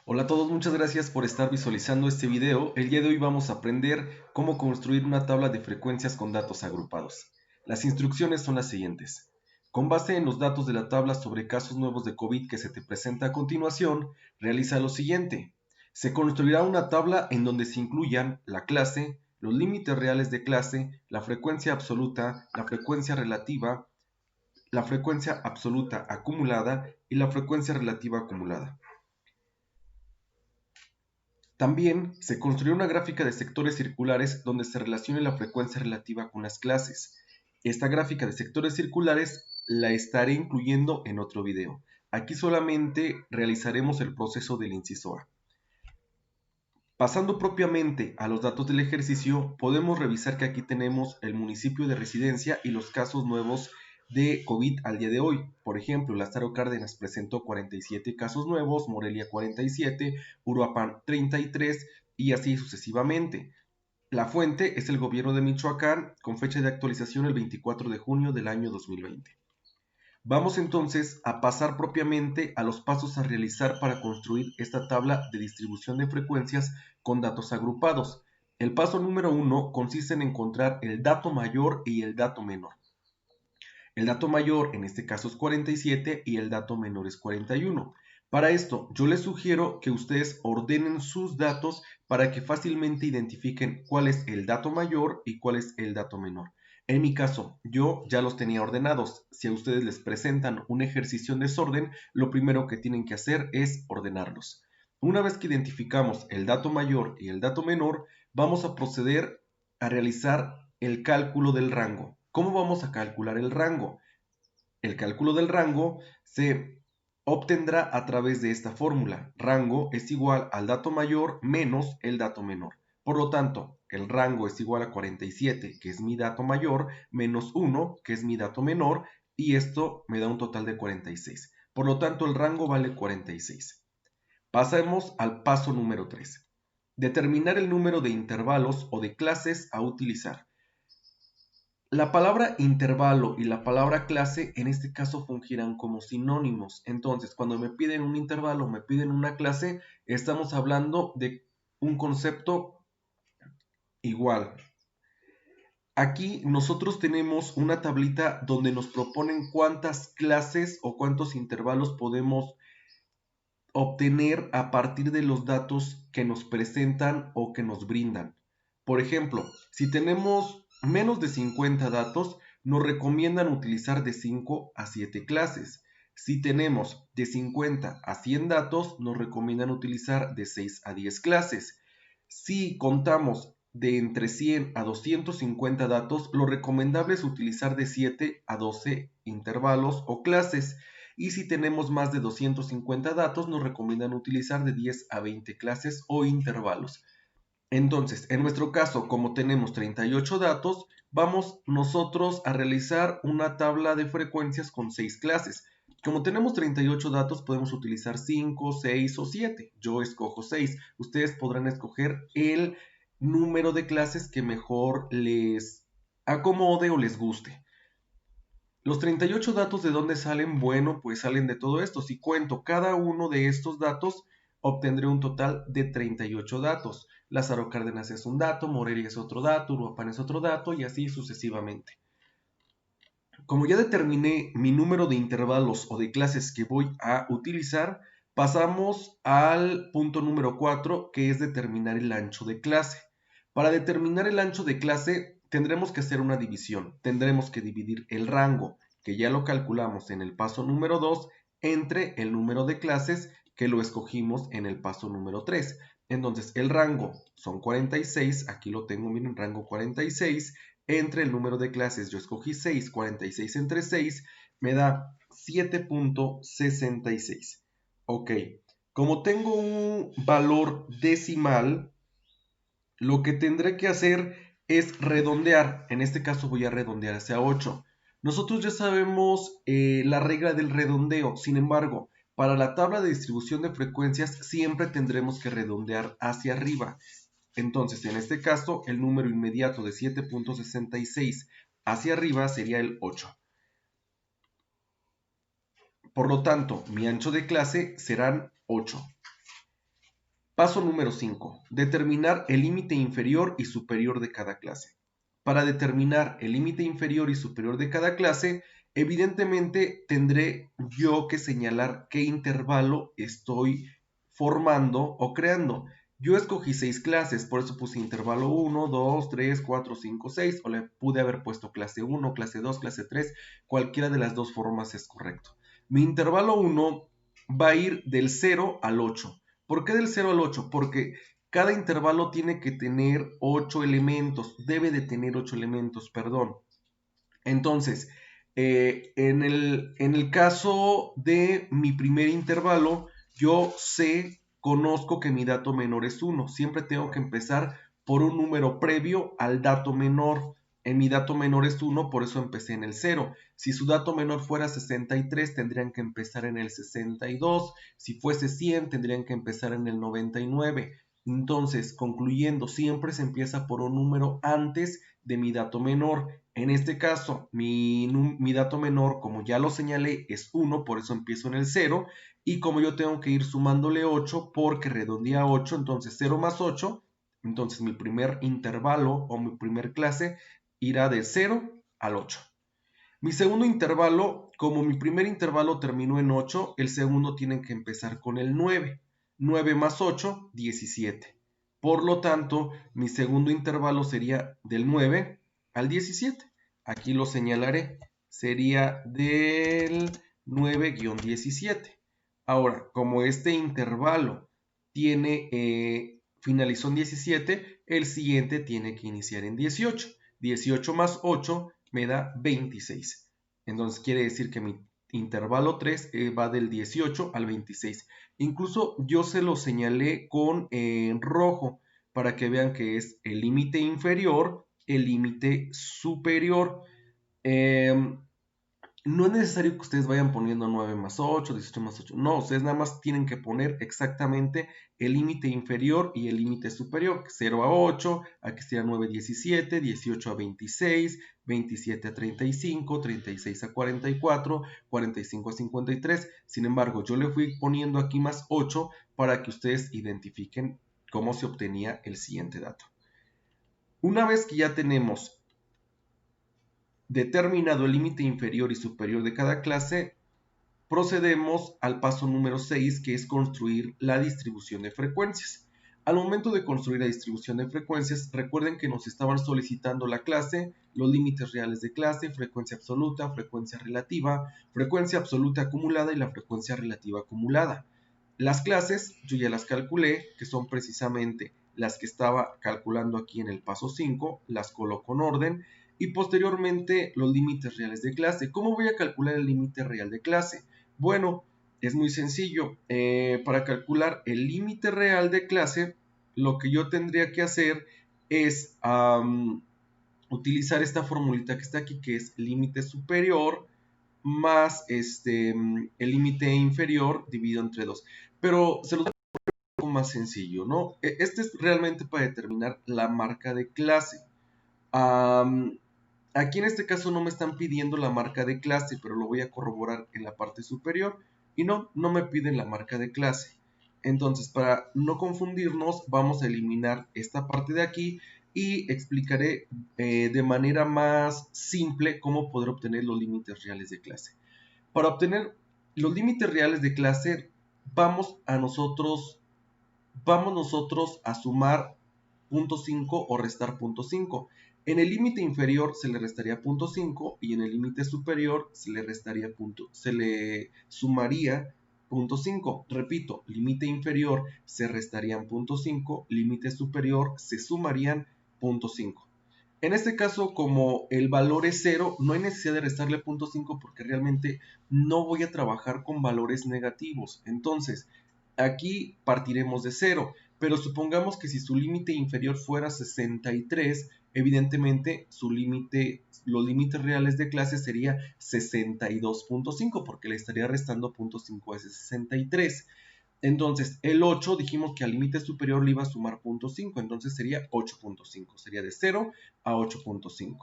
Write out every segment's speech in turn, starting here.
Hola a todos, muchas gracias por estar visualizando este video. El día de hoy vamos a aprender cómo construir una tabla de frecuencias con datos agrupados. Las instrucciones son las siguientes. Con base en los datos de la tabla sobre casos nuevos de COVID que se te presenta a continuación, realiza lo siguiente. Se construirá una tabla en donde se incluyan la clase, los límites reales de clase, la frecuencia absoluta, la frecuencia relativa, la frecuencia absoluta acumulada y la frecuencia relativa acumulada. También se construyó una gráfica de sectores circulares donde se relacione la frecuencia relativa con las clases. Esta gráfica de sectores circulares la estaré incluyendo en otro video. Aquí solamente realizaremos el proceso del inciso A. Pasando propiamente a los datos del ejercicio, podemos revisar que aquí tenemos el municipio de residencia y los casos nuevos de COVID al día de hoy. Por ejemplo, Lázaro Cárdenas presentó 47 casos nuevos, Morelia 47, Uruapan 33 y así sucesivamente. La fuente es el gobierno de Michoacán con fecha de actualización el 24 de junio del año 2020. Vamos entonces a pasar propiamente a los pasos a realizar para construir esta tabla de distribución de frecuencias con datos agrupados. El paso número 1 consiste en encontrar el dato mayor y el dato menor. El dato mayor en este caso es 47 y el dato menor es 41. Para esto, yo les sugiero que ustedes ordenen sus datos para que fácilmente identifiquen cuál es el dato mayor y cuál es el dato menor. En mi caso, yo ya los tenía ordenados. Si a ustedes les presentan un ejercicio en desorden, lo primero que tienen que hacer es ordenarlos. Una vez que identificamos el dato mayor y el dato menor, vamos a proceder a realizar el cálculo del rango. ¿Cómo vamos a calcular el rango? El cálculo del rango se obtendrá a través de esta fórmula. Rango es igual al dato mayor menos el dato menor. Por lo tanto, el rango es igual a 47, que es mi dato mayor, menos 1, que es mi dato menor, y esto me da un total de 46. Por lo tanto, el rango vale 46. Pasemos al paso número 3. Determinar el número de intervalos o de clases a utilizar. La palabra intervalo y la palabra clase en este caso fungirán como sinónimos. Entonces, cuando me piden un intervalo, me piden una clase, estamos hablando de un concepto igual. Aquí nosotros tenemos una tablita donde nos proponen cuántas clases o cuántos intervalos podemos obtener a partir de los datos que nos presentan o que nos brindan. Por ejemplo, si tenemos menos de 50 datos, nos recomiendan utilizar de 5 a 7 clases. Si tenemos de 50 a 100 datos, nos recomiendan utilizar de 6 a 10 clases. Si contamos de entre 100 a 250 datos, lo recomendable es utilizar de 7 a 12 intervalos o clases. Y si tenemos más de 250 datos, nos recomiendan utilizar de 10 a 20 clases o intervalos. Entonces, en nuestro caso, como tenemos 38 datos, vamos nosotros a realizar una tabla de frecuencias con 6 clases. Como tenemos 38 datos, podemos utilizar 5, 6 o 7. Yo escojo 6. Ustedes podrán escoger el número de clases que mejor les acomode o les guste. Los 38 datos, ¿de dónde salen? Bueno, pues salen de todo esto. Si cuento cada uno de estos datos, obtendré un total de 38 datos. Lázaro Cárdenas es un dato, Morelia es otro dato, Uruapan es otro dato y así sucesivamente. Como ya determiné mi número de intervalos o de clases que voy a utilizar, pasamos al punto número 4, que es determinar el ancho de clase. Para determinar el ancho de clase tendremos que hacer una división. Tendremos que dividir el rango, que ya lo calculamos en el paso número 2, entre el número de clases que lo escogimos en el paso número 3. Entonces el rango son 46, aquí lo tengo, miren, rango 46, entre el número de clases yo escogí 6, 46 entre 6 me da 7.66. Ok, como tengo un valor decimal, lo que tendré que hacer es redondear. En este caso voy a redondear hacia 8. Nosotros ya sabemos la regla del redondeo, sin embargo, para la tabla de distribución de frecuencias siempre tendremos que redondear hacia arriba. Entonces, en este caso, el número inmediato de 7.66 hacia arriba sería el 8. Por lo tanto, mi ancho de clase serán 8. Paso número 5. Determinar el límite inferior y superior de cada clase. Para determinar el límite inferior y superior de cada clase, evidentemente tendré yo que señalar qué intervalo estoy formando o creando. Yo escogí 6 clases, por eso puse intervalo 1, 2, 3, 4, 5, 6, o le pude haber puesto clase 1, clase 2, clase 3, cualquiera de las dos formas es correcto. Mi intervalo 1 va a ir del 0 al 8. ¿Por qué del 0 al 8? Porque cada intervalo tiene que tener 8 elementos, debe de tener 8 elementos, perdón. Entonces, en el caso de mi primer intervalo, yo conozco que mi dato menor es 1. Siempre tengo que empezar por un número previo al dato menor. En mi dato menor es 1, por eso empecé en el 0. Si su dato menor fuera 63, tendrían que empezar en el 62. Si fuese 100, tendrían que empezar en el 99. Entonces, concluyendo, siempre se empieza por un número antes de mi dato menor. En este caso, mi dato menor, como ya lo señalé, es 1, por eso empiezo en el 0. Y como yo tengo que ir sumándole 8 porque redondea 8, entonces 0 más 8, entonces mi primer intervalo o mi primer clase irá de 0 al 8. Mi segundo intervalo, como mi primer intervalo terminó en 8, el segundo tiene que empezar con el 9. 9 más 8, 17. Por lo tanto, mi segundo intervalo sería del 9 al 17. Aquí lo señalaré. Sería del 9-17. Ahora, como este intervalo finalizó en 17, el siguiente tiene que iniciar en 18. 18 más 8 me da 26. Entonces quiere decir que mi intervalo 3 va del 18 al 26. Incluso yo se lo señalé con rojo para que vean que es el límite inferior, el límite superior. No es necesario que ustedes vayan poniendo 9 más 8, 18 más 8. No, ustedes nada más tienen que poner exactamente el límite inferior y el límite superior. 0 a 8, aquí sería 9 a 17, 18 a 26, 27 a 35, 36 a 44, 45 a 53. Sin embargo, yo le fui poniendo aquí más 8 para que ustedes identifiquen cómo se obtenía el siguiente dato. Una vez que ya tenemos determinado el límite inferior y superior de cada clase, procedemos al paso número 6, que es construir la distribución de frecuencias. Al momento de construir la distribución de frecuencias, recuerden que nos estaban solicitando la clase, los límites reales de clase, frecuencia absoluta, frecuencia absoluta acumulada y la frecuencia relativa acumulada. Las clases, yo ya las calculé, que son precisamente las que estaba calculando aquí en el paso 5, las coloco en orden, y posteriormente los límites reales de clase. ¿Cómo voy a calcular el límite real de clase? Bueno, es muy sencillo. Para calcular el límite real de clase, lo que yo tendría que hacer es utilizar esta formulita que está aquí, que es límite superior más el límite inferior dividido entre 2. Pero se lo poco más sencillo, ¿no? Este es realmente para determinar la marca de clase. Aquí en este caso no me están pidiendo la marca de clase, pero lo voy a corroborar en la parte superior. Y no me piden la marca de clase. Entonces, para no confundirnos, vamos a eliminar esta parte de aquí y explicaré de manera más simple cómo poder obtener los límites reales de clase. Para obtener los límites reales de clase, vamos nosotros a sumar 0.5 o restar 0.5. En el límite inferior se le restaría 0.5 y en el límite superior se le sumaría 0.5. Repito, límite inferior se restarían 0.5, límite superior se sumarían 0.5. En este caso, como el valor es 0, no hay necesidad de restarle 0.5 porque realmente no voy a trabajar con valores negativos. Entonces, aquí partiremos de 0, pero supongamos que si su límite inferior fuera 63, evidentemente los límites reales de clase sería 62.5 porque le estaría restando 0.5 a ese 63. Entonces, el 8 dijimos que al límite superior le iba a sumar 0.5, entonces sería 8.5, sería de 0 a 8.5.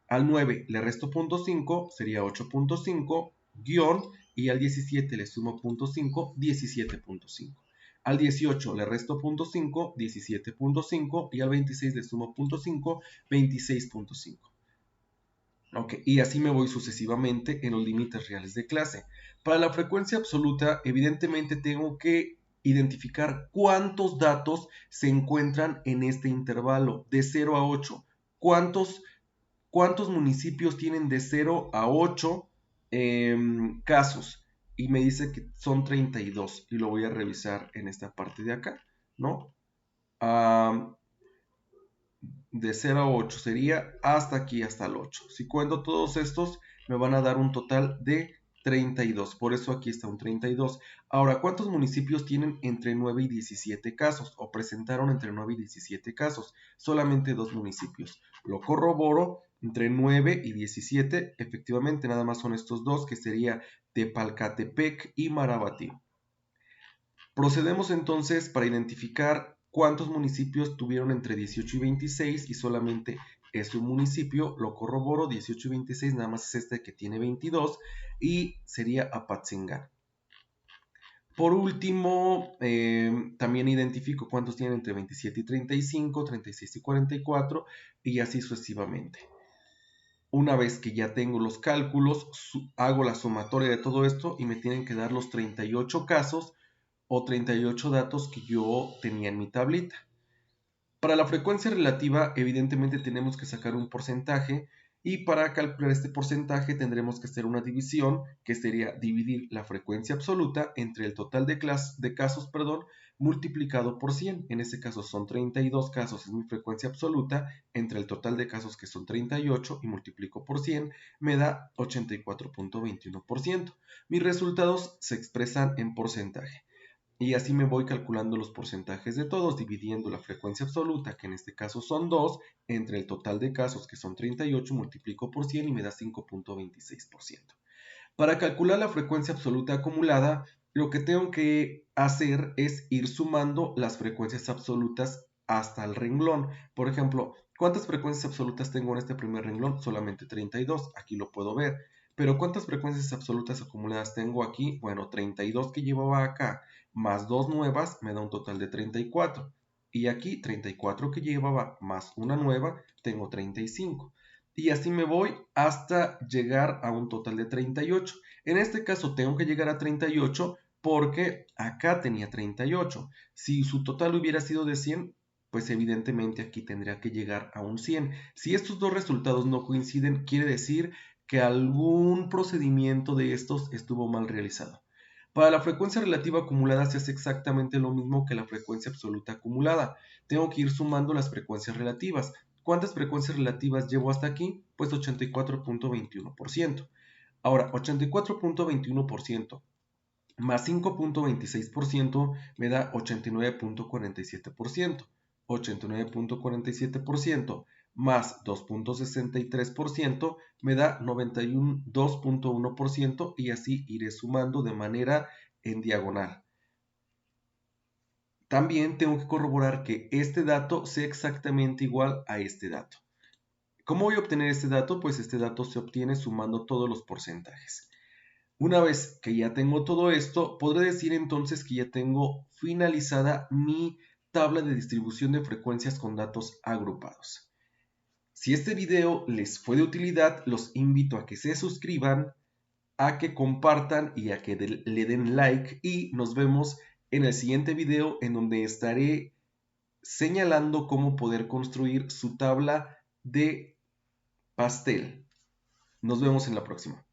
Al 9 le resto 0.5, sería 8.5 guión, y al 17 le sumo 0.5, 17.5. Al 18 le resto 0.5, 17.5, y al 26 le sumo 0.5, 26.5. Okay, y así me voy sucesivamente en los límites reales de clase. Para la frecuencia absoluta, evidentemente tengo que identificar cuántos datos se encuentran en este intervalo de 0 a 8. ¿Cuántos municipios tienen de 0 a 8 casos? Y me dice que son 32, y lo voy a revisar en esta parte de acá, ¿no? De 0 a 8 sería hasta aquí, hasta el 8. Si cuento todos estos, me van a dar un total de 32. Por eso aquí está un 32. Ahora, ¿cuántos municipios tienen entre 9 y 17 casos? O presentaron entre 9 y 17 casos. Solamente 2 municipios. Lo corroboro. Entre 9 y 17, efectivamente, nada más son estos dos, que sería Tepalcatepec y Marabatío. Procedemos entonces para identificar cuántos municipios tuvieron entre 18 y 26, y solamente es un municipio. Lo corroboro. 18 y 26 nada más es este que tiene 22, y sería Apatzingán. Por último, también identifico cuántos tienen entre 27 y 35, 36 y 44, y así sucesivamente. Una vez que ya tengo los cálculos, hago la sumatoria de todo esto y me tienen que dar los 38 casos o 38 datos que yo tenía en mi tablita. Para la frecuencia relativa, evidentemente tenemos que sacar un porcentaje, y para calcular este porcentaje tendremos que hacer una división, que sería dividir la frecuencia absoluta entre el total de casos, multiplicado por 100. En este caso son 32 casos, es mi frecuencia absoluta, entre el total de casos, que son 38, y multiplico por 100, me da 84.21%. Mis resultados se expresan en porcentaje. Y así me voy calculando los porcentajes de todos, dividiendo la frecuencia absoluta, que en este caso son 2, entre el total de casos, que son 38, multiplico por 100 y me da 5.26%. Para calcular la frecuencia absoluta acumulada, lo que tengo que hacer es ir sumando las frecuencias absolutas hasta el renglón. Por ejemplo, ¿cuántas frecuencias absolutas tengo en este primer renglón? Solamente 32, aquí lo puedo ver. Pero ¿cuántas frecuencias absolutas acumuladas tengo aquí? Bueno, 32 que llevaba acá, más 2 nuevas, me da un total de 34. Y aquí 34 que llevaba, más una nueva, tengo 35. Y así me voy hasta llegar a un total de 38. En este caso tengo que llegar a 38 porque acá tenía 38. Si su total hubiera sido de 100, pues evidentemente aquí tendría que llegar a un 100. Si estos dos resultados no coinciden, quiere decir que algún procedimiento de estos estuvo mal realizado. Para la frecuencia relativa acumulada se hace exactamente lo mismo que la frecuencia absoluta acumulada. Tengo que ir sumando las frecuencias relativas. ¿Cuántas frecuencias relativas llevo hasta aquí? Pues 84.21%. Ahora, 84.21% más 5.26% me da 89.47%. 89.47% más 2.63% me da 92.1%, y así iré sumando de manera en diagonal. También tengo que corroborar que este dato sea exactamente igual a este dato. ¿Cómo voy a obtener este dato? Pues este dato se obtiene sumando todos los porcentajes. Una vez que ya tengo todo esto, podré decir entonces que ya tengo finalizada mi tabla de distribución de frecuencias con datos agrupados. Si este video les fue de utilidad, los invito a que se suscriban, a que compartan y a que le den like, y nos vemos en el siguiente video, en donde estaré señalando cómo poder construir su tabla de pastel. Nos vemos en la próxima.